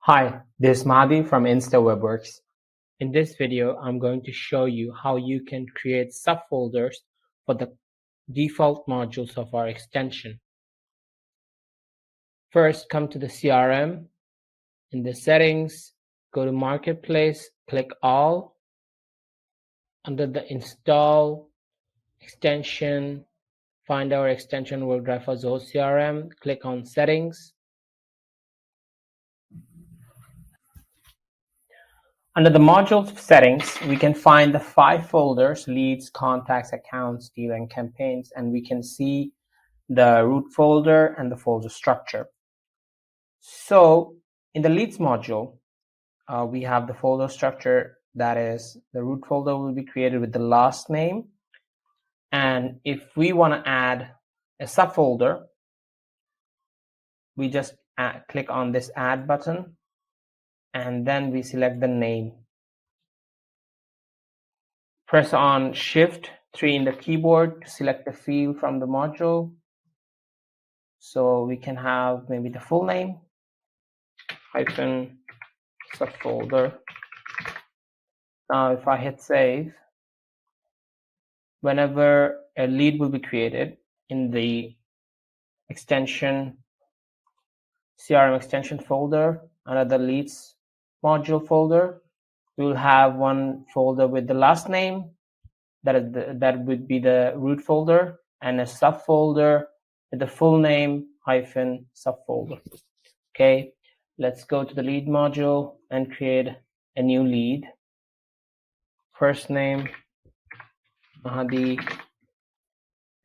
Hi, this is Mahdi from InstaWebWorks. In this video, I'm going to show you how you can create subfolders for the default modules of our extension. First, come to the CRM. In the settings, go to Marketplace, click All. Under the Install extension, find our extension Workdrive for Zoho CRM. Click on Settings. Under the modules settings, we can find the 5 folders: leads, contacts, accounts, deal, and campaigns, and we can see the root folder and the folder structure. So in the leads module, we have the folder structure. That is, the root folder will be created with the last name. And if we want to add a subfolder, we just click on this add button, and then we select the name. Press on Shift 3 in the keyboard to select the field from the module. So we can have maybe the full name, hyphen subfolder. Now if I hit save, whenever a lead will be created in the extension CRM extension folder, under the leads module folder, we will have one folder with the last name, that would be the root folder, and a subfolder with the full name hyphen subfolder. Okay, let's go to the lead module and create a new lead. First name Mahdi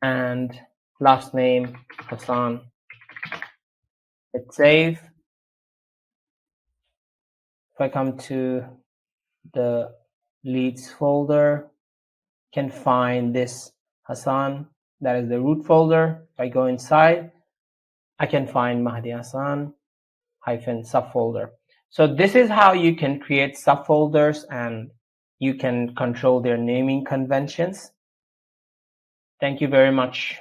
and last name Hassan. Hit save. If I come to the leads folder, can find this Hassan, that is the root folder. If I go inside, I can find Mahdi Hassan hyphen subfolder. So this is how you can create subfolders, and you can control their naming conventions. Thank you very much.